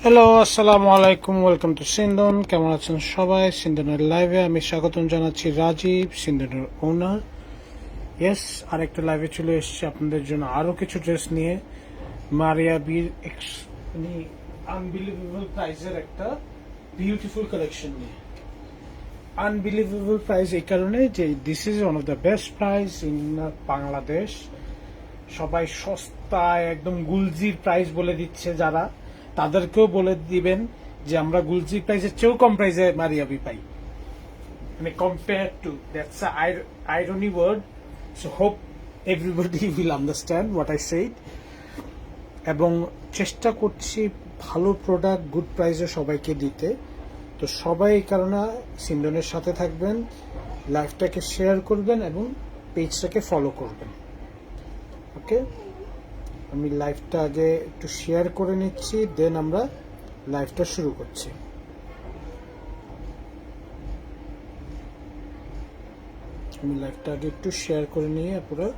Hello, আসসালামু আলাইকুম। Welcome to সিন্ধন। কেমন আছেন সবাই? সিন্ধনের লাইভে আমি স্বাগতম জানাচ্ছি রাজীব, সিন্ধনের ওনার। ইয়েস, আরেকটা লাইভে চলে এসেছি আপনাদের জন্য আরও কিছু ড্রেস নিয়ে। মারিয়া বির মানে আনবিলিভেবল প্রাইসের একটা বিউটিফুল কালেকশন নিয়ে। আনবিলিভেবল প্রাইস এই কারণে যে this is one of the best price in Bangladesh. সবাই সস্তায় একদম গুলজির প্রাইস বলে দিচ্ছে, যারা তাদেরকেও বলে দিবেন যে আমরা গুলজির প্রাইসের চেয়েও কম প্রাইসে মারিয়াবি পাই, মানে compare to that's irony word. So hope everybody will understand what I said. এবং চেষ্টা করছি ভালো প্রোডাক্ট গুড প্রাইসে সবাইকে দিতে। তো সবাই এই কারণে সিন্ধনের সাথে থাকবেন, লাইভটাকে শেয়ার করবেন এবং পেজটাকে ফলো করবেন। ওকে, আমি লাইভটা আগে একটু শেয়ার করে নিচ্ছি, দেন আমরা লাইভটা শুরু করছি। আমি লাইভটা আগে একটু শেয়ার করে নিয়ে পুরো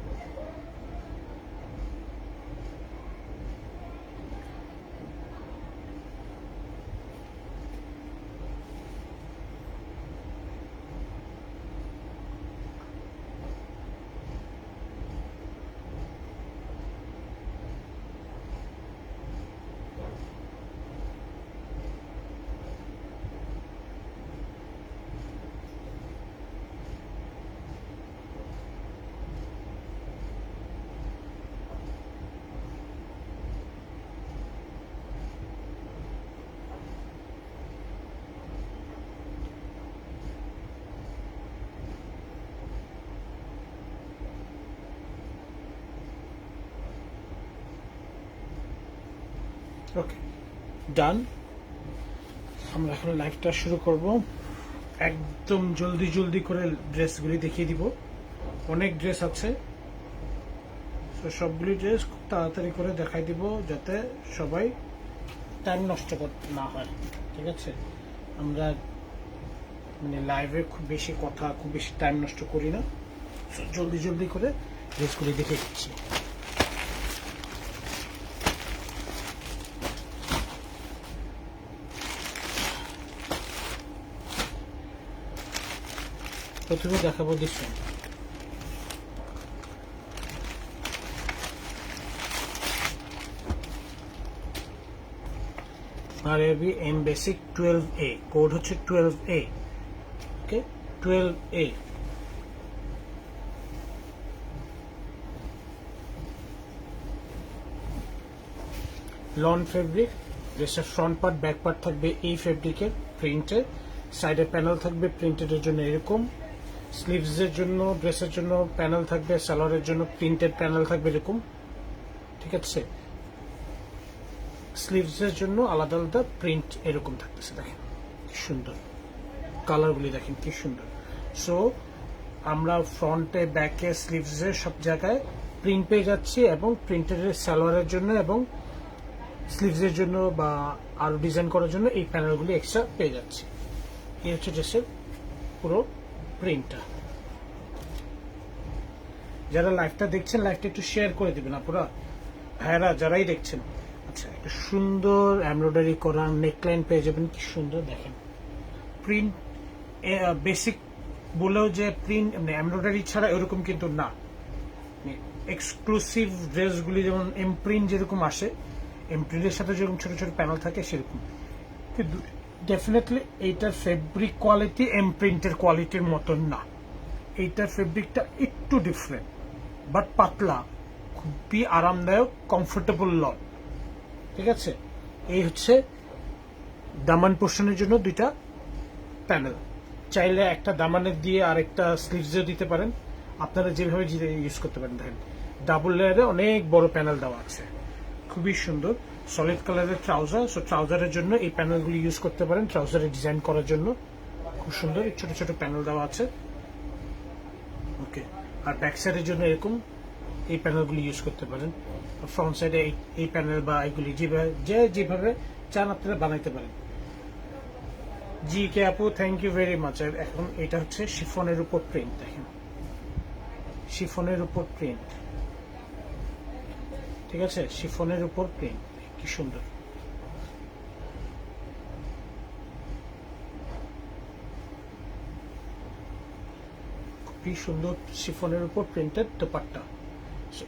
ওকে ডান। আমরা এখন লাইভটা শুরু করব। একদম জলদি জলদি করে ড্রেসগুলি দেখিয়ে দিব। অনেক ড্রেস আছে, তো সবগুলি ড্রেস খুব তাড়াতাড়ি করে দেখাই দিব যাতে সবাই টাইম নষ্ট করতে না হয়। ঠিক আছে, আমরা মানে লাইভে খুব বেশি কথা, খুব বেশি টাইম নষ্ট করি না। জলদি জলদি করে ড্রেসগুলি দেখে দিচ্ছি। প্রথমে দেখাবো দিস আরবি এম বেসিক 12A, কোড হচ্ছে 12A। ওকে, 12A। লন ফেব্রিক, ড্রেসের ফ্রন্ট পার্ট ব্যাক পার্ট থাকবে এই ফেব্রিকের প্রিন্টের, সাইডের প্যানেল থাকবে প্রিন্টেডের জন্য এরকম, স্লিভসের জন্য ড্রেসের জন্য প্যানেল থাকবে, সালোয়ারের জন্য প্রিন্টেড প্যানেল থাকবে এরকম। ঠিক আছে, স্লিভসের জন্য আলাদা আলাদা প্রিন্ট এরকম থাকতেছে। দেখেন কি সুন্দর কালারগুলি, দেখেন কি সুন্দর। সো আমরা ফ্রন্টে ব্যাকে স্লিভসে সব জায়গায় প্রিন্ট পেয়ে যাচ্ছি, এবং প্রিন্টেড সালোয়ারের জন্য এবং স্লিভসের জন্য বা আরো ডিজাইন করার জন্য এই প্যানেলগুলি এক্সট্রা পেয়ে যাচ্ছি। এই হচ্ছে ড্রেসের পুরো প্রিন্টটা। যারা লাইভটা দেখছেন লাইভটা একটু শেয়ার করে দিবেন আপনারা ভাইয়ারা যারাই দেখছেন। আচ্ছা, একটা সুন্দর এমব্রয়ডারি করা নেকলাইন পেয়ে যাবেন, কি সুন্দর দেখেন। প্রিন্ট বেসিক বলেও যে প্রিন্ট এমব্রয়ডারি ছাড়া এরকম কিন্তু না। এক্সক্লুসিভ ড্রেসগুলি যেমন এমপ্রিন্ট যেরকম আসে, এমপ্রিন্টের সাথে যেরকম ছোট ছোট প্যানেল থাকে সেরকম, কিন্তু ডেফিনেটলি এইটার ফেব্রিক কোয়ালিটি এমপ্রিন্টের কোয়ালিটির মতন না। এইটার ফেব্রিকটা একটু ডিফারেন্ট, বাট পাতলা, খুবই আরামদায়ক, কমফোর্টেবল লন। ঠিক আছে, এই হচ্ছে দামান পোর্শনের জন্য দুইটা প্যানেল। চাইলে একটা দামানের দিয়ে আরেকটা স্লিভসেও দিতে পারেন, আপনারা যেভাবে ইউজ করতে পারেন। দেখেন ডাবল লেয়ারে অনেক বড় প্যানেল দেওয়া আছে, খুবই সুন্দর। সলিড কালারের ট্রাউজার, সো ট্রাউজারের জন্য এই প্যানেলগুলি ইউজ করতে পারেন, ট্রাউজারে ডিজাইন করার জন্য খুব সুন্দর ছোট ছোট প্যানেল দেওয়া আছে। ওকে, আর ব্যাক সাইডের জন্য এরকম এই প্যানেলগুলি ইউজ করতে পারেন। ফ্রন্ট সাইডে এই প্যানেল বা এইগুলি যেভাবে চান আপনারা বানাইতে পারেন। জি কে আপু, থ্যাংক ইউ ভেরি মাচ। এখন এটা হচ্ছে শিফনের উপর প্রিন্ট, দেখেন শিফনের উপর প্রিন্ট। ঠিক আছে, শিফনের উপর প্রিন্ট কি সুন্দর। খুবই সুন্দর শিফনের উপর প্রিন্টেড দোপাট্টা।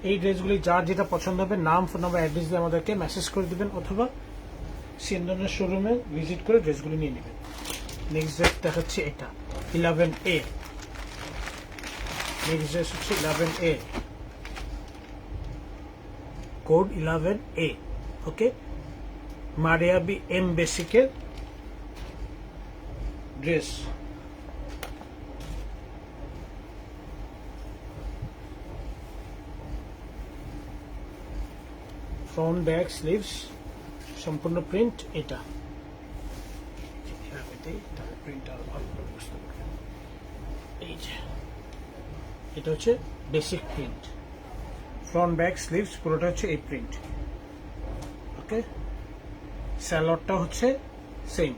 এই ড্রেসগুলি যার যেটা পছন্দ হবে নাম, ফোন নাম্বার, অ্যাড্রেস দিয়ে আমাদেরকে মেসেজ করে দিবেন অথবা সিন্দনের শোরুমে ভিজিট করে ড্রেসগুলি নিয়ে নেবেন। নেক্সট ড্রেস দেখাচ্ছি এটা 11A। নেক্সট ড্রেস হচ্ছে 11A, code 11A। Okay, Maria B M বেসিকের ড্রেস। ফ্রন্ট ব্যাক স্লিভস সম্পূর্ণ প্রিন্ট। এটা প্রিন্ট আরো ভালো করে বুঝতে পারবেন। এই যে এটা হচ্ছে basic print, front back sleeves পুরোটা হচ্ছে এই প্রিন্ট। ওকে, স্যালোয়ারটা হচ্ছে সেম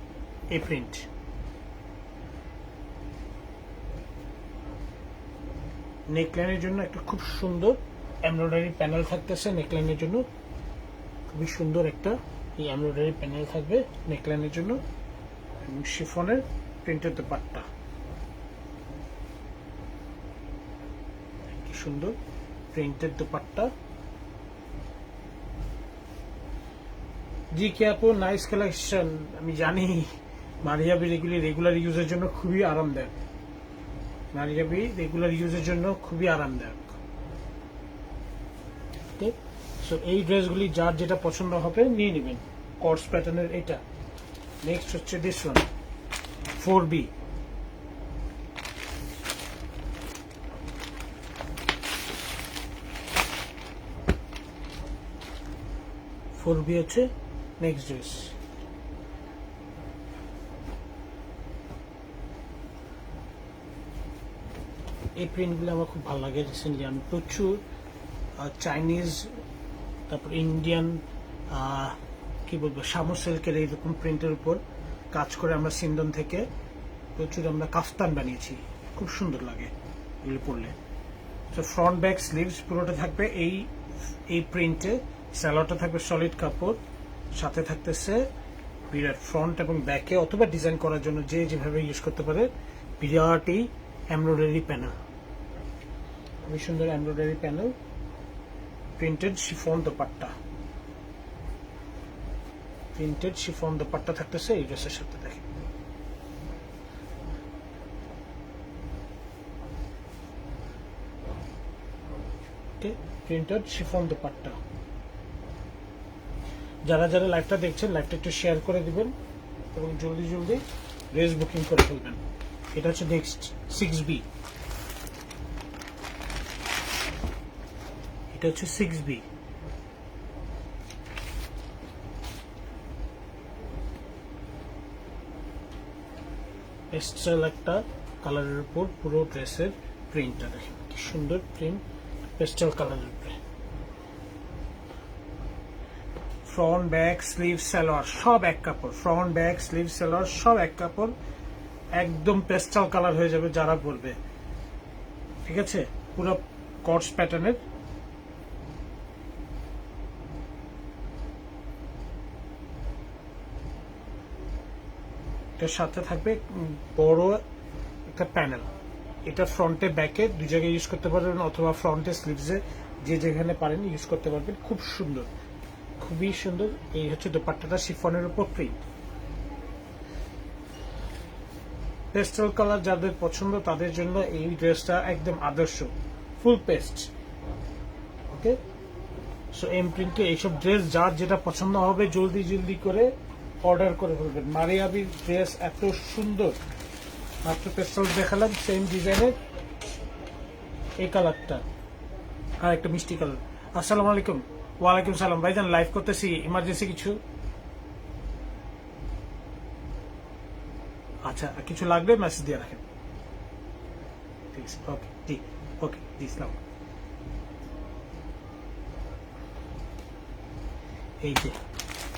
এই প্রিন্ট। নেকলাইনের জন্য একটা খুব সুন্দর এমব্রয়ডারি প্যানেল থাকতেছে নেকলাইনের জন্য, খুবই সুন্দর একটা এই এমব্রয়ডারি প্যানেল থাকবে নেকলাইনের জন্য, এবং শিফনের প্রিন্টের দোপাট্টা। কি সুন্দর প্রিন্টের দোপাট্টা। জি কে আপু, নাইস কালেকশন। আমি জানি মারিয়াবি রেগুলার ইউজের জন্য খুবই আরামদায়ক, মারিয়াবি রেগুলার ইউজের জন্য খুবই আরামদায়ক। সো এই ড্রেসগুলি যার যেটা পছন্দ হবে নিয়ে নেবেন। কর্স প্যাটার্নের এটা। নেক্সট হচ্ছে দিস ওয়ান 4B। হচ্ছে নেক্সট ড্রেস। এই প্রিন্টগুলো আমার খুব ভালো লাগে। রিসেন্টলি আমি প্রচুর চাইনিজ, তারপর ইন্ডিয়ান, কি বলবো, শামু সিল্কের এইরকম প্রিন্টের উপর কাজ করে আমরা সিন্দন থেকে প্রচুর আমরা কাফতান বানিয়েছি, খুব সুন্দর লাগে এগুলো পরলে। তো ফ্রন্ট ব্যাক স্লিভস পুরোটা থাকবে এই প্রিন্টে, স্যালোয়ারটা থাকবে সলিড কাপড়, সাথে থাকতেছে বিরাট ফ্রন্ট এবং ব্যাকে অথবা ডিজাইন করার জন্য যে যেভাবে ইউজ করতে পারে বিরাট এই এমব্রয়ডারি প্যানেল, খুবই সুন্দর embroidery panel, printed chiffon dupatta. Printed chiffon dupatta থাকতেছে এই ড্রেসের সাথে। দেখেন প্রিন্টেড শিফন দোপাট্টা। যারা যারা লাইভটা দেখছেন লাইভটা একটু শেয়ার করে দিবেন এবং জলদি জলদি ড্রেস বুকিং করে ফেলবেন। এটা হচ্ছে নেক্সট 6B। এটা হচ্ছে 6B। পেস্টেল একটা কালারের উপর পুরো ড্রেসের প্রিন্টটা দেখেন কি সুন্দর প্রিন্ট, পেস্টেল কালারের উপরে। ফ্রন্ট ব্যাক স্লিভ সালোয়ার সব এক কাপড়, ফ্রন্ট ব্যাক স্লিভ সালোয়ার সব এক কাপড়, একদম পেস্টেল কালার হয়ে যাবে যারা বলবে। ঠিক আছে, পুরো কর্স প্যাটার্নের। এটার সাথে থাকবে বড় একটা প্যানেল। এটা ফ্রন্টে ব্যাকে দুই জায়গায় ইউজ করতে পারবেন অথবা ফ্রন্টে স্লিভসে যে যেখানে পারেন ইউজ করতে পারবেন। খুব সুন্দর, খুবই সুন্দর। এই হচ্ছে দোপাট্টাটা শিফনের উপর প্রিন্ট। পেস্টেল কালার যাদের পছন্দ তাদের জন্য এই ড্রেসটা একদম আদর্শ, ফুল পেস্ট। ওকে, সো এম প্রিন্টে এইসব ড্রেস যার যেটা পছন্দ হবে জলদি জলদি করে অর্ডার করে ফেলবেন। মারিয়াবির ড্রেস এত সুন্দর, মাত্র পেস্টেল দেখালাম, সেম ডিজাইনের এই কালারটা আর একটা মিষ্টি কালার। আসসালামু আলাইকুম। ওয়ালাইকুম সালাম ভাইজান, লাইভ করতেছি, ইমার্জেন্সি কিছু? আচ্ছা, কিছু লাগবে মেসেজ দিয়ে রাখেন। ঠিক আছে, ওকে জি, ওকে জি, ইসলাম। এই যে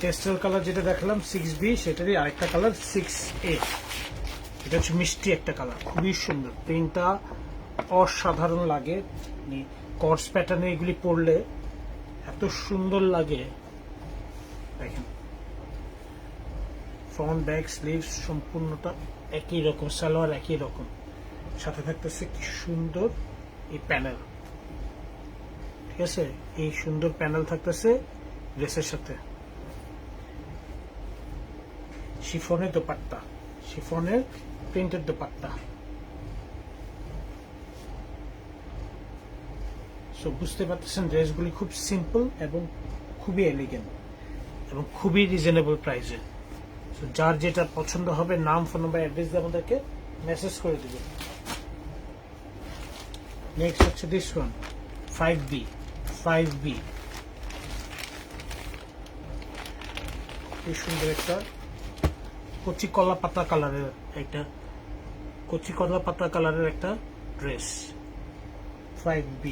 পেস্টেল কালার যেটা দেখালাম 6B, সেটারই আরেকটা কালার 6A। এটা হচ্ছে মিষ্টি একটা কালার, খুবই সুন্দর, প্রিন্টটা অসাধারণ লাগে। কর্স প্যাটার্নে এগুলি পরলে এত সুন্দর লাগে। দেখেন ফ্রন্ট ব্যাক স্লিভস সম্পূর্ণটা একই রকম, সালোয়ার একই রকম, সাথে থাকতেছে কি সুন্দর এই প্যানেল, ঠিক আছে, এই সুন্দর প্যানেল থাকতেছে ড্রেসের সাথে। শিফনের দোপাট্টা, শিফনের প্রিন্টেড দোপাট্টা। সো বুঝতে পারতেছেন ড্রেসগুলি খুব সিম্পল এবং খুবই এলিগেন্ট এবং খুবই রিজনেবল প্রাইসে। সো যার যেটা পছন্দ হবে নাম, ফোন নাম্বার, অ্যাড্রেস দিয়ে আমাদেরকে মেসেজ করে দিবেন। নেক্সট হচ্ছে দিস ওয়ান 5B 5B, খুব সুন্দর একটা কচি কলা পাতা কালারের একটা কচি কলা পাতা কালারের একটা ড্রেস 5B।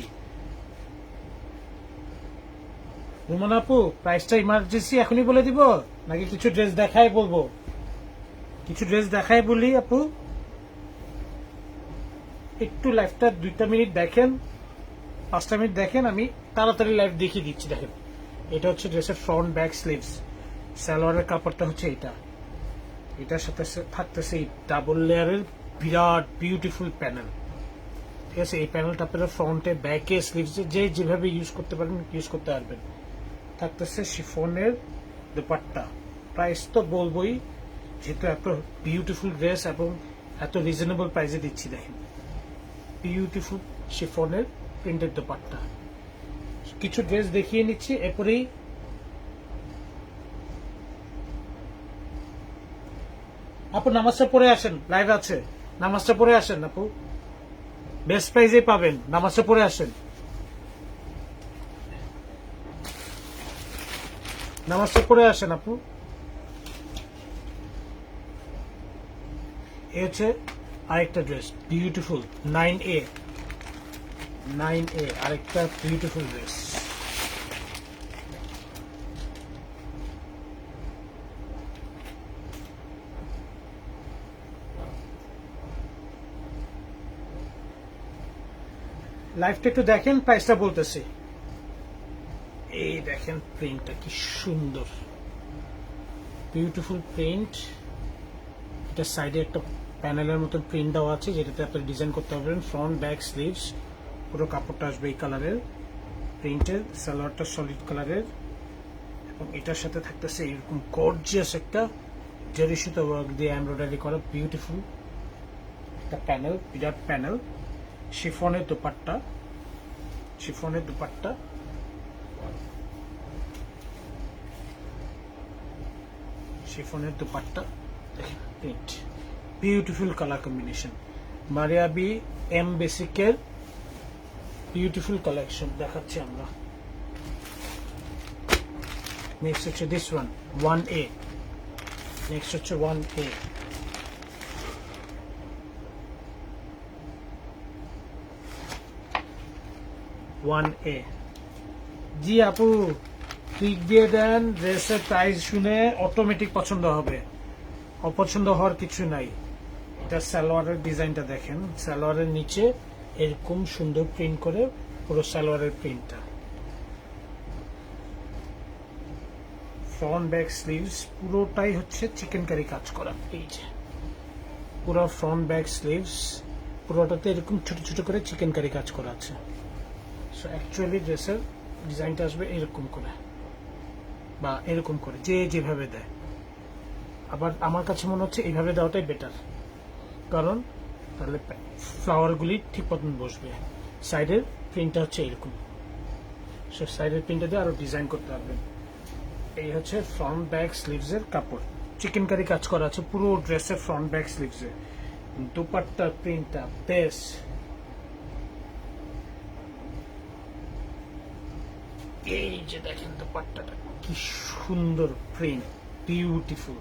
রুমান আপু প্রাইসটা ইমার্জেন্সি এখনই বলে দিব নাকি কিছু ড্রেস দেখাই বলবো? কিছু ড্রেস দেখাই বলি আপু, একটু লাইভটা 2টা মিনিট দেখেন, 5টা মিনিট দেখেন, আমি তাড়াতাড়ি লাইভ দেখিয়ে দিচ্ছি। দেখেন এটা হচ্ছে ড্রেসের ফ্রন্ট ব্যাক স্লিভস, সালোয়ারের কাপড়টা হচ্ছে এটা, এটার সাথে থাকতেছে ডাবল লেয়ারের বিরাট বিউটিফুল প্যানেল, ঠিক আছে। এই প্যানেলটা আপনারা ফ্রন্টে, ব্যাকে, স্লিভসে যে যেভাবে ইউজ করতে পারেন ইউজ করতে পারবেন। থাকতেছে শিফনের দোপাট্টা। প্রাইস তো বলবোই, যেহেতু এত বিউটিফুল ড্রেস এবং এত রিজনেবল প্রাইসে দিচ্ছি। দেখেন বিউটিফুল শিফনের প্রিন্টেড দোপাট্টা। কিছু ড্রেস দেখিয়ে নিচ্ছি, এরপরেই আপু নামাজটা পড়ে আসেন, লাইভ আছে, নামাজটা পড়ে আসেন আপু, বেস্ট প্রাইজে পাবেন, নামাজটা পড়ে আসেন, নামাজটা পড়ে আসেন আপু। এ হচ্ছে আরেকটা ড্রেস বিউটিফুল 9A আরেকটা বিউটিফুল ড্রেস। লাইভটা একটু দেখেন, প্রাইসটা বলতেছি। এই দেখেন প্রিন্টটা কি সুন্দর, বিউটিফুল প্রিন্ট। এটা সাইডে একটা প্যানেলের মতো প্রিন্ট দেওয়া আছে, যেটাতে আপনি ডিজাইন করতে পারবেন। ফ্রন্ট ব্যাক স্লিভস পুরো কাপড়টা আসবে এই কালারের প্রিন্টের, সালোয়ারটা সলিড কালারের, এবং এটার সাথে থাকতেছে এরকম গর্জিয়াস একটা জারি সুতা ওয়ার্ক দিয়ে এমব্রয়ডারি করা বিউটিফুল একটা প্যানেল, বিরাট প্যানেল। শিফনের দোপাট্টা, শিফনের দোপাট্টা, শিফনের dupatta, print, beautiful colour combination. Maria B M বেসিকের বিউটিফুল কালেকশন দেখাচ্ছি আমরা। নেক্সট হচ্ছে দিস ওয়ান 1A, নেক্সট হচ্ছে 1A। জি আপু ক্লিক দিয়ে দেন, ড্রেসের প্রাইস শুনে অটোমেটিক পছন্দ হবে, অপছন্দ হওয়ার কিছু নাই। এটা সালোয়ারের ডিজাইনটা দেখেন, সালোয়ারের নিচে এরকম সুন্দর প্রিন্ট করে পুরো সালোয়ারের প্রিন্টটা। ফ্রন্ট ব্যাক স্লিভস পুরোটাই হচ্ছে চিকেন কারি কাজ করা, এই যে পুরো ফ্রন্ট ব্যাক স্লিভস পুরোটাতে এরকম ছোট ছোট করে চিকেন কারি কাজ করা আছে। সো অ্যাকচুয়ালি ড্রেসের ডিজাইনটা আসবে এরকম করে বা এরকম করে, যে যেভাবে দেয়। আবার আমার কাছে মনে হচ্ছে এইভাবে দেওয়াটাই বেটার, কারণ তাহলে ফ্লাওয়ারগুলি ঠিক মতন বসবে। সাইডের প্রিন্টটা হচ্ছে এরকম, সো সাইডের প্রিন্টটা দিয়ে আরো ডিজাইন করতে পারবেন। এই হচ্ছে ফ্রন্ট ব্যাক স্লিভসের কাপড়, চিকেন কারি কাজ করা আছে পুরো ড্রেসের ফ্রন্ট ব্যাক স্লিভসে। দুপাট্টার প্রিন্টটা বেশ, এই যে দেখেন দুপাট্টাটা কি সুন্দর প্রিন্ট, বিউটিফুল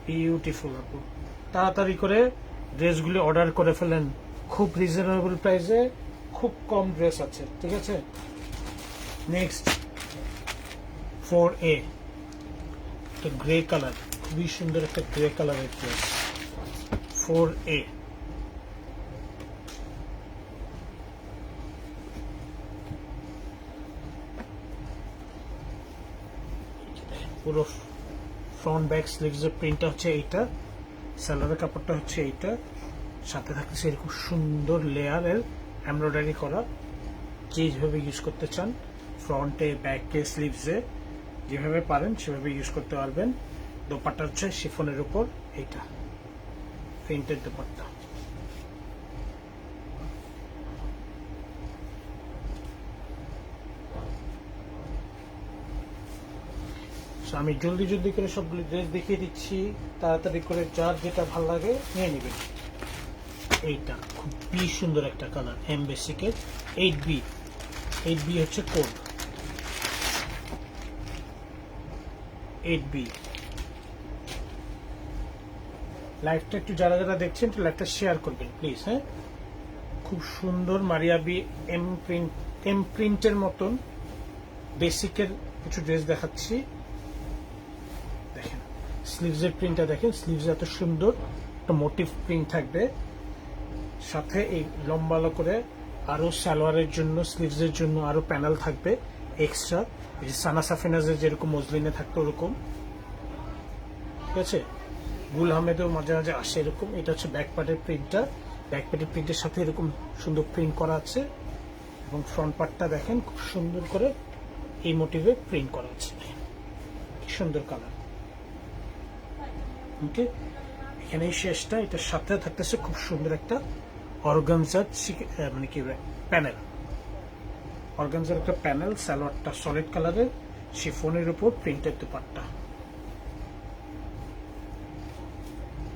বিউটিফুল। আপু তাড়াতাড়ি করে ড্রেসগুলি অর্ডার করে ফেলেন, খুব রিজনেবল প্রাইসে খুব কম ড্রেস আছে, ঠিক আছে। নেক্সট 4A, একটা গ্রে কালার, খুবই সুন্দর একটা গ্রে কালারের ড্রেস 4A। পুরো ফ্রন্ট ব্যাক স্লিভস এর প্রিন্টটা হচ্ছে এইটা, সালোয়ারের কাপড়টা হচ্ছে এইটা, সাথে থাকতেছে এরকম সুন্দর লেয়ারের এমব্রয়ডারি করা, যেভাবে ইউজ করতে চান ফ্রন্টে, ব্যাকে, স্লিভসে যেভাবে পারেন সেভাবে ইউজ করতে পারবেন। দোপাট্টা হচ্ছে শিফনের উপর, এইটা প্রিন্টেড দোপাট্টা। আমি জলদি জলদি করে সবগুলো ড্রেস দেখিয়ে দিচ্ছি, তাড়াতাড়ি করে যার যেটা ভালো লাগে নিয়ে নেবেন। এইটা খুবই সুন্দর একটা কালার, এম বেসিকের 8B। 8B হচ্ছে কোড, 8B। লাইভটা একটু যারা যারা দেখছেন একটু লাইভটা শেয়ার করবেন প্লিজ। হ্যাঁ, খুব সুন্দর মারিয়াবি এম প্রিন্টের মতন বেসিকের কিছু ড্রেস দেখাচ্ছি। দেখেন স্লিভসের প্রিন্টটা, দেখেন স্লিভস এত সুন্দর একটা মোটিভ প্রিন্ট থাকবে, সাথে এই লম্বা করে আরো সালোয়ারের জন্য, স্লিভসের জন্য আরো প্যানেল থাকবে এক্সট্রা, এই যে সানা সাফিনাজের যেরকম মজলিনে থাকতো ওরকম। ঠিক আছে, গুল আহমেদেও মাঝে মাঝে আসে এরকম। এটা হচ্ছে ব্যাক পার্টের প্রিন্টটা, ব্যাক পার্টের প্রিন্টের সাথে এরকম সুন্দর প্রিন্ট করা আছে, এবং ফ্রন্ট পার্টটা দেখেন খুব সুন্দর করে এই মোটিভে প্রিন্ট করা আছে, সুন্দর কালার। ওকে, এখানে শেষটা, এটার সাথে থাকতেছে খুব সুন্দর একটা অর্গানজার মানে কি প্যানেল, অর্গানজার একটা প্যানেল। সালোয়ারটা সলিড কালারের শিফনের উপর প্রিন্টেড দোপাট্টা।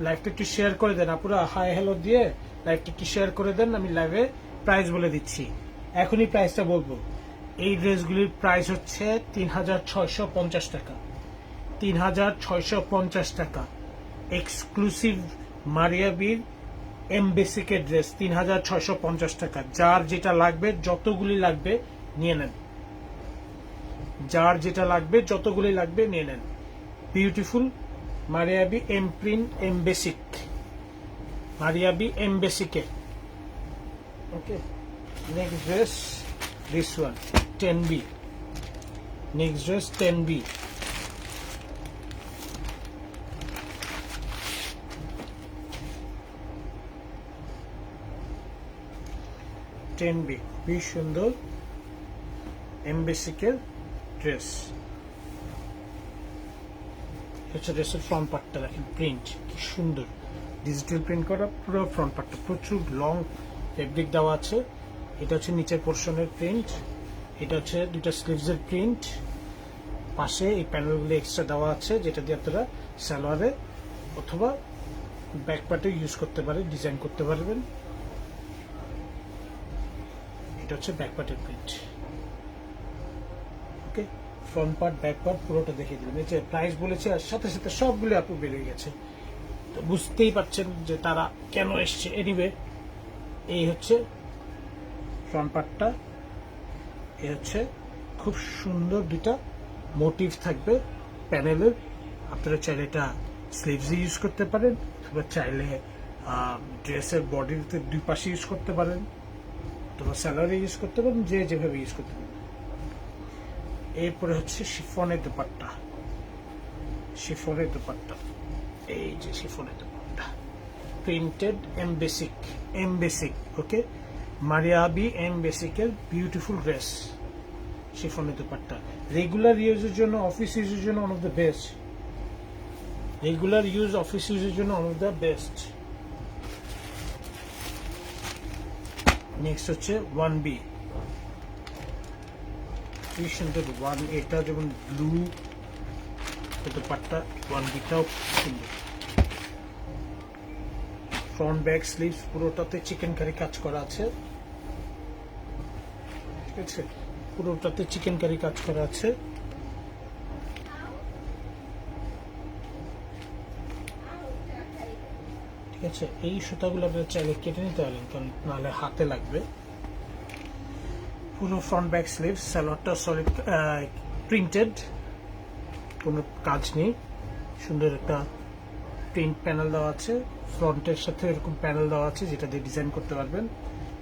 লাইভটা একটু শেয়ার করে দেন আপুরা, হাই হ্যালো দিয়ে লাইভটা একটু শেয়ার করে দেন। আমি লাইভে প্রাইস বলে দিচ্ছি, এখনই প্রাইসটা বলবো। এই ড্রেসগুলির প্রাইস হচ্ছে 3650 টাকা, 3650 টাকা। এক্সক্লুসিভ মারিয়াবির এম বেসিকের ড্রেস 3650 টাকা। যার যেটা লাগবে, যতগুলি লাগবে নিয়ে নেন, যার যেটা লাগবে যতগুলি লাগবে নিয়ে নেন। Beautiful Maria B M print M basic, Maria B M বেসিকে। Okay, next dress this one 10B, next dress 10B। খুবই সুন্দর এম বেসিকের ড্রেস। হচ্ছে ড্রেসের ফ্রন্ট পার্টটা দেখেন, প্রিন্ট কি সুন্দর, ডিজিটাল প্রিন্ট করা পুরো ফ্রন্ট পার্টটা, প্রচুর লং ফেব্রিক দেওয়া আছে। এটা হচ্ছে নিচের পোর্শনের প্রিন্ট, এটা হচ্ছে দুইটা স্লিভসের প্রিন্ট, পাশে এই প্যানেলগুলো এক্সট্রা দেওয়া আছে, যেটা দিয়ে আপনারা সালোয়ারে অথবা ব্যাক পার্টে ইউজ করতে পারেন, ডিজাইন করতে পারবেন। এটা হচ্ছে ব্যাক পার্টের প্রিন্ট। ওকে, ফ্রন্ট পার্ট ব্যাক পার্ট পুরোটা দেখিয়ে দিলেন। এই যে প্রাইস বলেছে আর সাথে সাথে সবগুলো আপু বেড়ে গেছে, তো বুঝতেই পারছেন যে তারা কেন এসছে। এনিওয়ে, এই হচ্ছে ফ্রন্ট পার্টটা, এই হচ্ছে খুব সুন্দর দুইটা মোটিভ থাকবে প্যানেলের। আপনারা চাইলে এটা স্লিভস ইউজ করতে পারেন, অথবা চাইলে ড্রেসের বডিতে দুই পাশে ইউজ করতে পারেন, অথবা স্যালোয়ারে ইউজ করতে পারেন, যে যেভাবে ইউজ করতে পারেন। এরপরে হচ্ছে শিফনের দোপাট্টা, শিফনের দোপাট্টা, এই যে শিফনের dupatta printed M basic, M basic. Okay, Maria B M বেসিকের বিউটিফুল ড্রেস, শিফনের দোপাট্টা। রেগুলার ইউজের জন্য, অফিস ইউজের জন্য one of the best, regular use office ইউজের জন্য one of the best. Next হচ্ছে 1B, খুবই সুন্দর ওয়ান, এটা যেমন ব্লু দোপাট্টা, 1Bটাও সুন্দর। ফ্রন্ট ব্যাক স্লিভস পুরোটাতে চিকেন কারি কাজ করা আছে, ঠিক আছে, পুরোটাতে চিকেন কারি কাজ করা আছে। ঠিক আছে, এই সুতাগুলো আপনারা চাইলে কেটে নিতে পারেন, কারণ নাহলে হাতে লাগবে। পুরো ফ্রন্ট ব্যাক স্লিভস, সালোয়ারটা সলিড প্রিন্টেড, কোনো কাজ নেই, সুন্দর একটা প্রিন্ট প্যানেল দেওয়া আছে, ফ্রন্টের সাথে এরকম প্যানেল দেওয়া আছে যেটা দিয়ে ডিজাইন করতে পারবেন।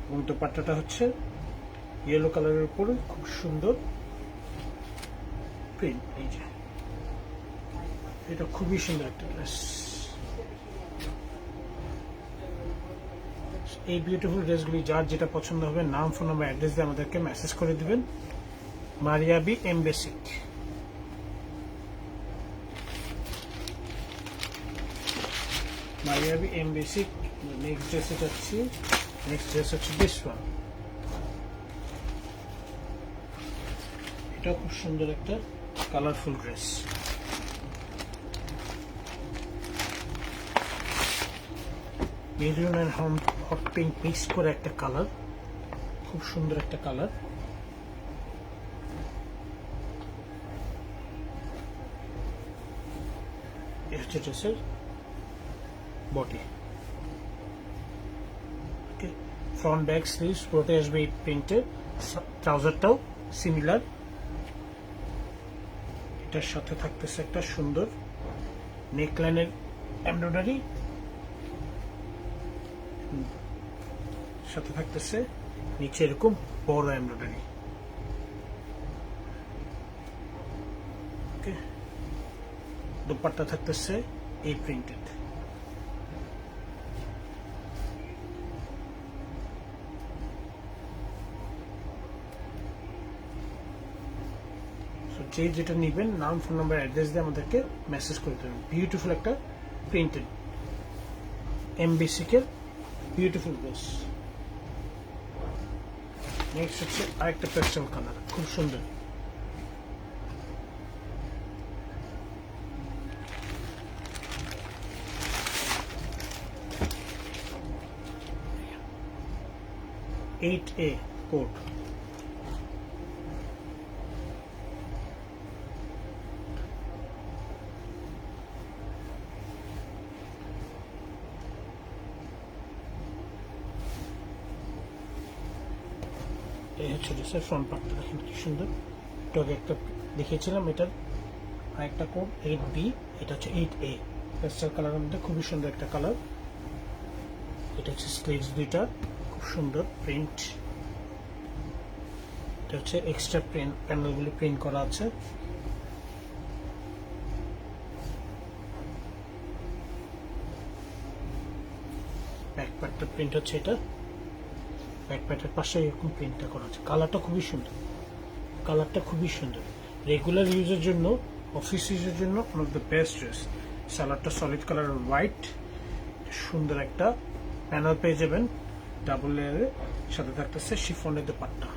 এবং দোপাট্টাটা হচ্ছে ইয়েলো কালারের উপরে খুব সুন্দর প্রিন্ট। এই যে এটা খুবই সুন্দর একটা ড্রেস। এই বিউটিফুল ড্রেসগুলি যার যেটা পছন্দ হবে নাম, ফোন নাম্বার, অ্যাড্রেস দিয়ে আমাদেরকে মেসেজ করে দিবেন। Maria B M basic. Maria B M basic. Next ড্রেসে যাচ্ছি। নেক্সট ড্রেস হচ্ছে দিস ওয়ান। এটা খুব সুন্দর একটা colourful dress. Maroon and hot pink mix করে একটা কালার, খুব সুন্দর একটা কালার। এটা হচ্ছে ড্রেসের বডি। ফ্রন্ট ব্যাক স্লিভস পুরোটাই আসবে এই প্রিন্টের। ট্রাউজারটাও সিমিলার। এটার সাথে থাকতেছে একটা সুন্দর নেকলাইনের এমব্রয়ডারি, সাথে থাকতেছে নিচে এরকম বড় এমব্রয়ডারি। ওকে, দুপাট্টা থাকতেছে এই প্রিন্টেড। যে যেটা নিবেন নাম, ফোন নাম্বার, অ্যাড্রেস দিয়ে আমাদেরকে মেসেজ করে দেবেন। বিউটিফুল একটা প্রিন্টেড এমবিসিকের বিউটিফুল ড্রেস। নেক্সট হচ্ছে আরেকটা পেস্টেল কালার, খুব সুন্দর। এইট এ কোড। এই হচ্ছে ড্রেসের ফ্রন্ট পার্টটা, দেখেন কি সুন্দর। একটু আগে একটা দেখিয়েছিলাম, এটার আরেকটা কোড 8B, এটা হচ্ছে 8A। পেস্টাল কালারের মধ্যে খুবই সুন্দর একটা কালার। এটা হচ্ছে স্লিভস দুইটা, খুব সুন্দর প্রিন্ট। এটা হচ্ছে এক্সট্রা প্যানেলগুলি প্রিন্ট করা আছে। ব্যাক পার্টটা প্রিন্ট হচ্ছে এটা। ব্যাক পার্টের পাশে এরকম প্রিন্টটা করা আছে। কালারটা খুবই সুন্দর, কালারটা খুবই সুন্দর। রেগুলার ইউজের জন্য, অফিস ইউজের জন্য one of the best dress. সালোয়ারটা সলিড কালার হোয়াইট, সুন্দর একটা প্যানেল পেয়ে যাবেন ডাবল লেয়ারে। সাথে থাকতেছে শিফনের দুপাট্টা,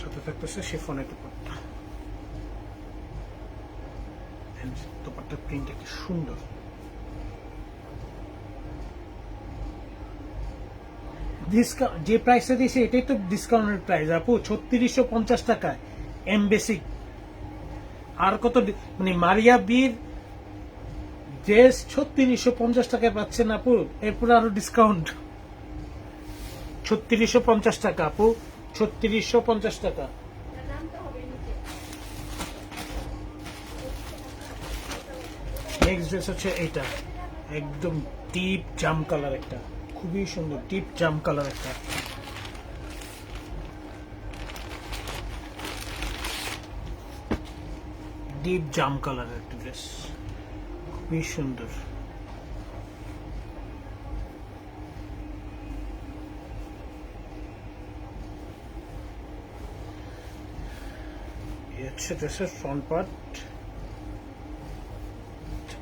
সাথে থাকতেছে শিফনের দুপাট্টা। দুপাট্টার প্রিন্ট কি সুন্দর। যে প্রাইসটা দিয়েছে এটাই তো ডিসকাউন্টের প্রাইস আপু, 3650 টাকায় এম বেসিক। আর কত মানে মারিয়া বির ড্রেস 3650 টাকায় পাচ্ছেন আপু, এরপরে আরো ডিসকাউন্ট। 3650 টাকা আপু, 3650 টাকা। নেক্সট ড্রেস হচ্ছে এইটা, একদম ডিপ জাম কালার একটা, খুবই সুন্দর ডিপ জাম কালার একটা। ডিপ জাম কালারের একটা ড্রেস, খুবই সুন্দর। এই হচ্ছে ড্রেসের ফ্রন্ট পার্ট।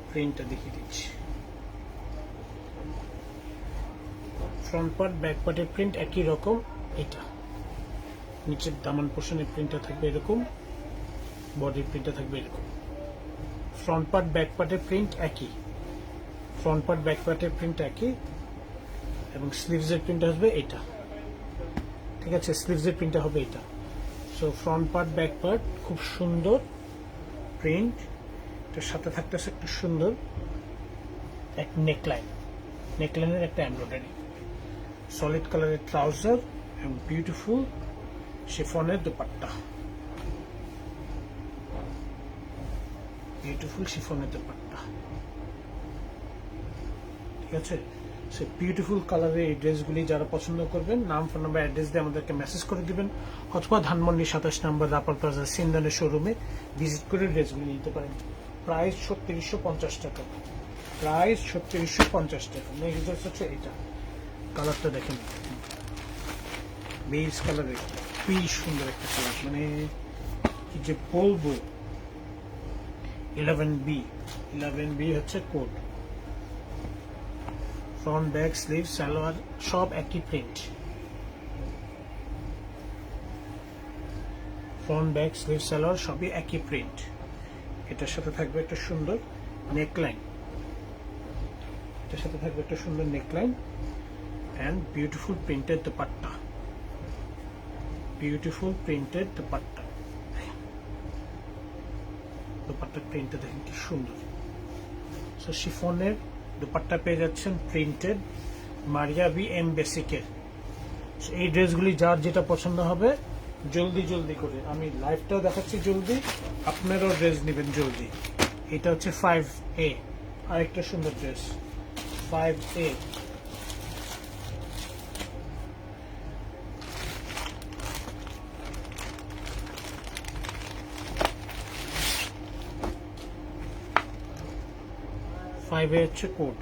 প্রিন্টটা দেখিয়ে দিচ্ছি। ফ্রন্ট পার্ট ব্যাক পার্টের প্রিন্ট একই রকম। এটা নিচের দামান পোর্শনের প্রিন্টটা থাকবে এরকম, বডির প্রিন্টটা থাকবে এরকম। ফ্রন্ট পার্ট ব্যাক পার্টের প্রিন্ট একই, ফ্রন্ট পার্ট ব্যাক পার্টের প্রিন্ট একই, এবং স্লিভসের প্রিন্টটা হবে এটা। ঠিক আছে, স্লিভসের প্রিন্টটা হবে এটা। So front part back part খুব সুন্দর প্রিন্ট। এটার সাথে থাকতেছে একটু সুন্দর এক নেকলাইন, নেকলাইনের একটা এমব্রয়ডারি, সলিড কালারের ট্রাউজার এবং বিউটিফুল শিফনের দুপাট্টা, বিউটিফুল শিফনের দুপাট্টা। ঠিক আছে, সে বিউটিফুল কালারের এই ড্রেসগুলি যারা পছন্দ করবেন নাম, ফোন নাম্বার, অ্যাড্রেস দিয়ে আমাদেরকে মেসেজ করে দিবেন, অথবা ধানমন্ডি 27 নম্বর রাপার প্লাজা সিন্দানের শোরুমে ভিজিট করে ড্রেসগুলি নিতে পারেন। প্রাইস 3650 টাকা। প্রাইস 3650 টাকা। নেক্সট হচ্ছে এটা, কালারটা দেখেন, বেজ কালারের খুবই সুন্দর একটা কালার, মানে কি যে বলবো। 11B হচ্ছে code. Front, back, sleeve, salwar সব একই print. Front, back, sleeve, salwar সবই একই প্রিন্ট। এটার সাথে থাকবে একটা সুন্দর নেকলাইন, এটার সাথে থাকবে একটা সুন্দর neckline and beautiful printed dupatta, beautiful printed dupatta. দুপাট্টার প্রিন্টটা দেখেন কি সুন্দর। সো শিফনের দুপাট্টা পেয়ে যাচ্ছেন প্রিন্টেড, মারিয়া বি এম বেসিকের। এই ড্রেসগুলি যার যেটা পছন্দ হবে জলদি জলদি করে, আমি লাইভটাও দেখাচ্ছি জলদি, আপনারাও ড্রেস নেবেন জলদি। এটা হচ্ছে 5A, আরেকটা সুন্দর ড্রেস 5A। হচ্ছে কোড।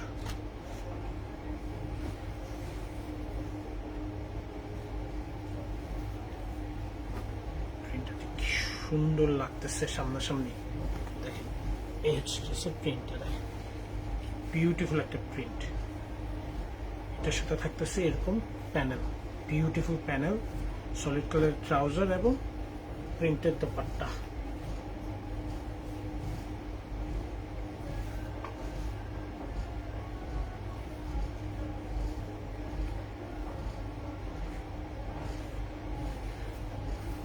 সুন্দর লাগতেছে সামনাসামনি, দেখেন এই হচ্ছে প্রিন্টটা, দেখেন বিউটিফুল একটা প্রিন্ট। এটার সাথে থাকতেছে এরকম panel, beautiful panel, solid colour trouser এবং printed dupatta.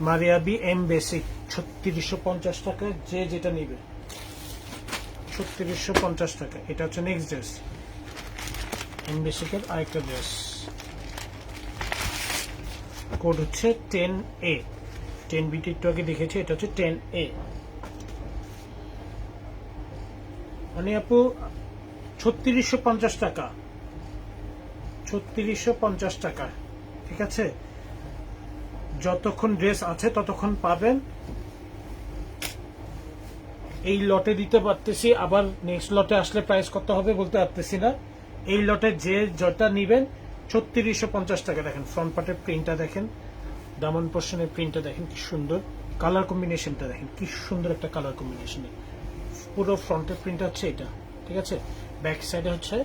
Maria B M basic 3650 টাকা, যে যেটা নিবে 3650 টাকা। এটা হচ্ছে নেক্সট ড্রেস, এম বেসিকের আরেকটা ড্রেস, কোড হচ্ছে 10A। 10B একটু আগে দেখেছি, এটা হচ্ছে 10A। মানে আপু 3650 টাকা, 3650 টাকা, ঠিক আছে। যতক্ষণ ড্রেস আছে ততক্ষণ পাবেন। এই লটে দিতে পারতেছি, আবার নেক্সট লটে আসলে প্রাইস কত হবে বলতে পারতেছি না। এই লটে যে যেটা নিবেন 3650 টাকা। দেখেন ফ্রন্ট পার্টের প্রিন্টটা দেখেন, দামন পোর্শনের প্রিন্টটা দেখেন কি সুন্দর, কালার কম্বিনেশনটা দেখেন কি সুন্দর একটা কালার কম্বিনেশন। পুরো ফ্রন্টের প্রিন্ট হচ্ছে এটা, ঠিক আছে। ব্যাক সাইডে হচ্ছে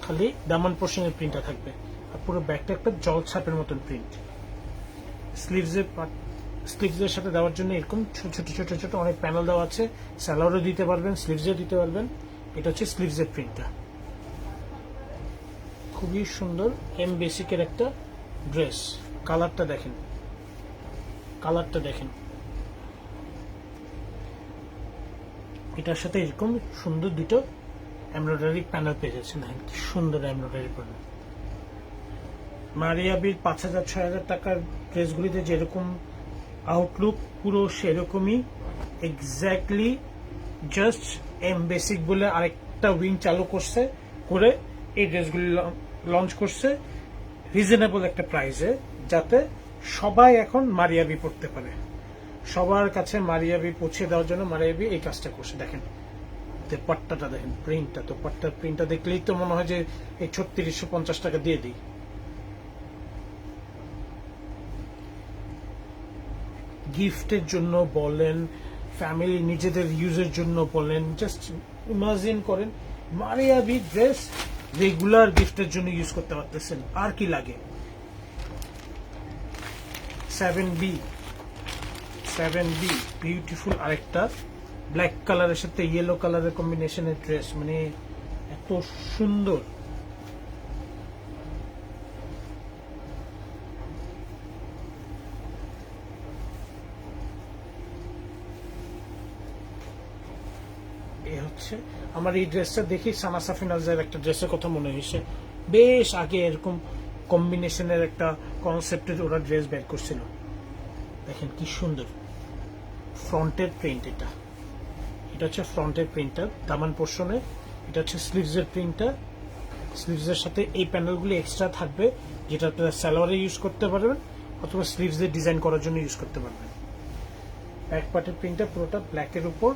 খালি দামন পোর্শনের প্রিন্টটা থাকবে, আর পুরো ব্যাকটা একটা জল ছাপের মতন প্রিন্ট। স্লিভসের সাথে দেওয়ার জন্য এরকম ছোট ছোট ছোট অনেক প্যানেল দেওয়া আছে, সালোয়ারও দিতে পারবেন, স্লিভসও দিতে পারবেন। এটা হচ্ছে স্লিভসের প্রিন্টটা, খুবই সুন্দর এম বেসিকের একটা ড্রেস। কালারটা দেখেন, কালারটা দেখেন, এটার সাথে এরকম সুন্দর দুটো এমব্রয়ডারি প্যানেল পেয়ে যাচ্ছেন, দেখেন কি সুন্দর এমব্রয়ডারি প্যানেল। মারিয়া বির 5000-6000 টাকার ড্রেসগুলিতে যেরকম আউটলুক পুরো সেরকমই এক্স্যাক্টলি। জাস্ট এম বেসিক বলে আরেকটা উইং চালু করছে, করে এই ড্রেসগুলি লঞ্চ করছে রিজনেবল একটা প্রাইসে, যাতে সবাই এখন মারিয়াবি পড়তে পারে। সবার কাছে মারিয়াবি পৌঁছে দেওয়ার জন্য মারিয়াবি এই কাজটা করছে। দেখেন পাট্টাটা দেখেন, প্রিন্টটা, তো পাট্টার প্রিন্টটা দেখলেই তো মনে হয় যে এই 3650 টাকা দিয়ে দিই। গিফটের জন্য বলেন, ফ্যামিলি নিজেদের ইউজের জন্য বলেন, জাস্ট ইমাজিন করেন মারিয়াবি ড্রেস রেগুলার গিফটের জন্য ইউজ করতে পারতেছেন, আর কি লাগে। 7B বিউটিফুল আরেকটা ব্ল্যাক কালারের সাথে ইয়েলো কালারের কম্বিনেশনের ড্রেস, মানে এত সুন্দর। হচ্ছে আমার এই ড্রেসটা দেখি সানা সাফিনাজের একটা ড্রেসের কথা মনে হয়েছে, বেশ আগে এরকম কম্বিনেশনের একটা কনসেপ্টের ওরা ড্রেস বের করছিল। দেখেন কি সুন্দর ফ্রন্টের প্রিন্ট, এটা হচ্ছে ফ্রন্টের প্রিন্টটা দামান পোর্শনে। এটা হচ্ছে স্লিভসের প্রিন্টটা, স্লিভসের সাথে এই প্যানেলগুলি এক্সট্রা থাকবে, যেটা আপনারা সালোয়ারে ইউজ করতে পারবেন অথবা স্লিভসের ডিজাইন করার জন্য ইউজ করতে পারবেন। ব্যাক পার্টের প্রিন্টটা পুরোটা ব্ল্যাকের উপর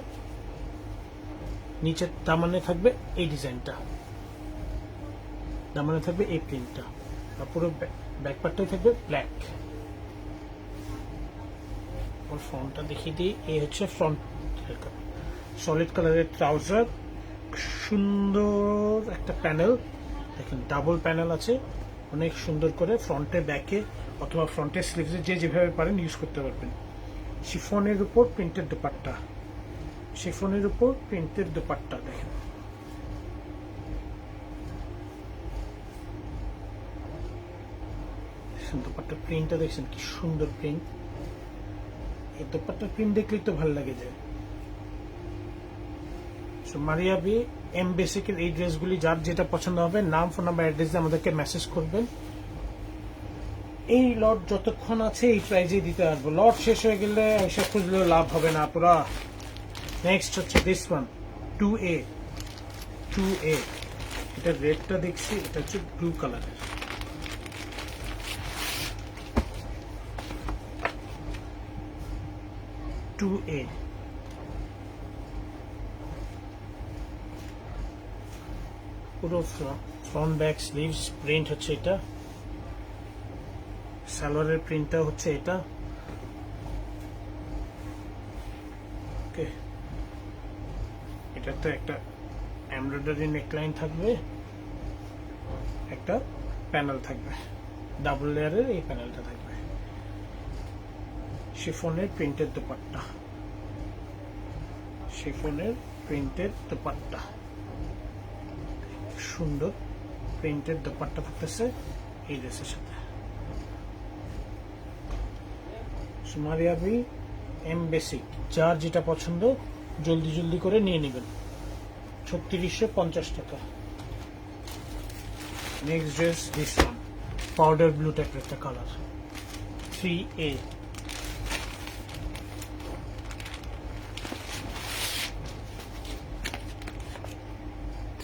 নিচের দামানে থাকবে এই ডিজাইনটা, দামানে থাকবে এই প্রিন্টটা, আর পুরো ব্যাক পার্টটাই থাকবে ব্ল্যাক। ফ্রন্টটা দেখিয়ে দিই, এই হচ্ছে ফ্রন্ট, সলিড কালারের ট্রাউজার, সুন্দর একটা প্যানেল দেখেন, ডাবল প্যানেল আছে, অনেক সুন্দর করে ফ্রন্টে ব্যাকে অথবা ফ্রন্টে স্লিভসে যে যেভাবে পারেন ইউজ করতে পারবেন। শিফনের উপর প্রিন্টের দোপাট্টা, শিফনের উপর প্রিন্টের দোপাট্টা দেখেন, দোপাট্টার প্রিন্টটা দেখছেন কি সুন্দর প্রিন্ট। এই দোপাট্টার প্রিন্ট দেখলেই তো ভালো লাগে যায়। মারিয়া বি এম বেসিকের এই ড্রেসগুলি যার যেটা পছন্দ হবে, নাম ফোন নাম্বার অ্যাড্রেস দিয়ে আমাদেরকে মেসেজ করবেন। এই লট যতক্ষণ আছে এই প্রাইজে দিতে পারবো, লট শেষ হয়ে গেলে এসে খুঁজলেও লাভ হবে না পুরা। নেক্সট হচ্ছে দিস ওয়ান 2A, 2A, এটা রেডটা দেখছি, এটা হচ্ছে ব্লু কালারের, পুরো ফ্রন্ট ব্যাক স্লিভস প্রিন্ট হচ্ছে এটা, সালোয়ারের প্রিন্টটা হচ্ছে এটা। ওকে, এটাতে একটা এমব্রয়ডারি নেকলাইন থাকবে, একটা প্যানেল থাকবে, ডাবল লেয়ারের এই প্যানেলটা থাকবে। শিফনের প্রিন্টের দোপাট্টা, শিফনের প্রিন্টের দোপাট্টা, সুন্দর প্রিন্টের দোপাট্টা থাকতেছে এই ড্রেসের সাথে। মারিয়া বি এম বেসিক, যার যেটা পছন্দ জলদি জলদি করে নিয়ে নেবেন, 3650 টাকা। Next dress this one, powder blue টাইপের একটা কালার, 3A,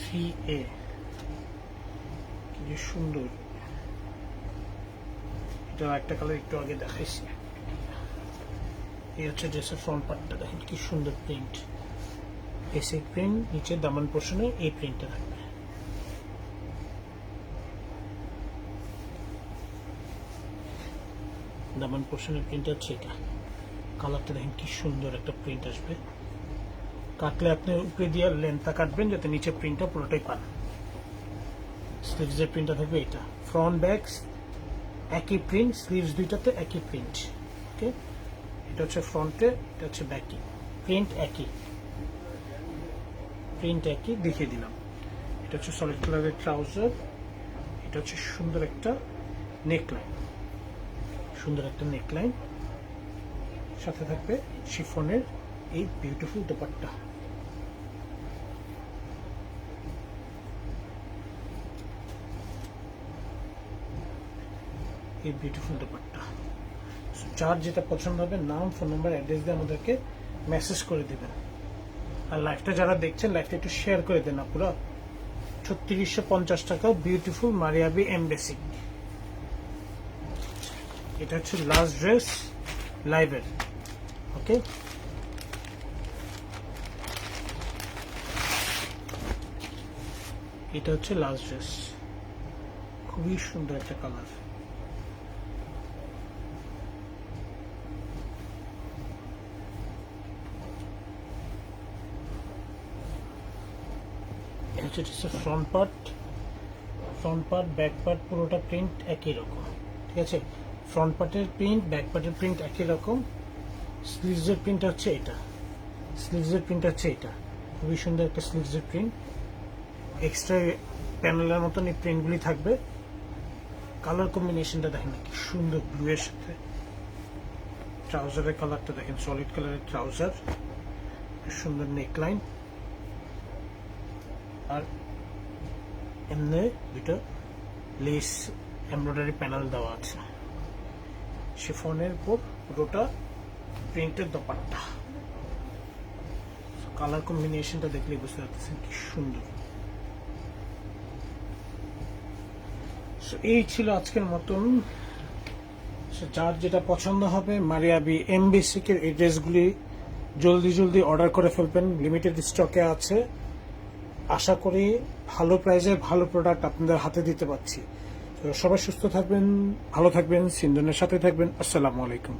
3A, কি সুন্দর। এটা একটা কালার একটু আগে দেখাইছি। এই হচ্ছে ড্রেসের ফ্রন্ট পার্টটা দেখেন কি সুন্দর প্রিন্ট, বেসিক প্রিন্ট, নিচে দামান পোর্শনে এই প্রিন্টটা থাকবে। দামান পোর্শনের প্রিন্ট হচ্ছে এটা, কালারটা দেখেন কি সুন্দর একটা প্রিন্ট আসবে। কাটলে আপনি উপরে দিয়ে লেন্থটা কাটবেন যাতে নিচে প্রিন্টটা পুরোটাই পান। স্লিভসের প্রিন্টটা থাকবে এটা, ফ্রন্ট ব্যাক একই প্রিন্ট, স্লিভস দুইটাতে একই প্রিন্ট। ওকে, এটা হচ্ছে ফ্রন্টে, এটা হচ্ছে ব্যাকে, প্রিন্ট একই, প্রিন্ট একই দেখিয়ে দিলাম। এটা হচ্ছে সলিড কালারের ট্রাউজার, এটা হচ্ছে সুন্দর একটা নেকলাইন, সুন্দর একটা নেকলাইন, সাথে থাকবে শিফনের এই বিউটিফুল দোপাট্টা। এই বিউটিফুল দোপাট্টা, যার যেটা পছন্দ হবে নাম ফোন নাম্বার অ্যাড্রেস দিয়ে আমাদেরকে মেসেজ করে দেবেন। আর লাইভটা যারা দেখছেন লাইভটা একটু শেয়ার করে দেন। পুরো 3650 টাকা বিউটিফুল মারিয়াবি এম বেসিক। এটা হচ্ছে লাস্ট ড্রেস লাইভের। ওকে, এটা হচ্ছে লাস্ট ড্রেস, খুবই সুন্দর একটা colour. Front part back part পুরোটা প্রিন্ট একই রকম, ঠিক আছে। ফ্রন্ট পার্টের প্রিন্ট, ব্যাক পার্টের প্রিন্ট একই রকম। স্লিভসের প্রিন্ট হচ্ছে এটা, স্লিভসের প্রিন্ট হচ্ছে এটা, খুবই সুন্দর একটা স্লিভসের প্রিন্ট। এক্সট্রা প্যানেলের মতন এই প্রিন্টগুলি থাকবে। কালার কম্বিনেশনটা দেখেন কি সুন্দর, ব্লু এর সাথে। ট্রাউজারের কালারটা দেখেন, সলিড কালারের ট্রাউজার, সুন্দর নেকলাইন, আর এমনি দুটো লেস এমব্রয়ডারি প্যানেল দেওয়া আছে। শিফনের উপর পুরোটা প্রিন্টের দোপাট্টা। কালার কম্বিনেশনটা দেখলে বুঝতে পারতেছেন কি সুন্দর। এই ছিল আজকের মতন। যার যেটা পছন্দ হবে মারিয়াবি এম বেসিকের এই ড্রেসগুলি জলদি জলদি অর্ডার করে ফেলবেন, লিমিটেড স্টকে আছে। আশা করি ভালো প্রাইজে ভালো প্রোডাক্ট আপনাদের হাতে দিতে পারছি। তো সবাই সুস্থ থাকবেন, ভালো থাকবেন, সিন্দনের সাথে থাকবেন। আসসালামু আলাইকুম।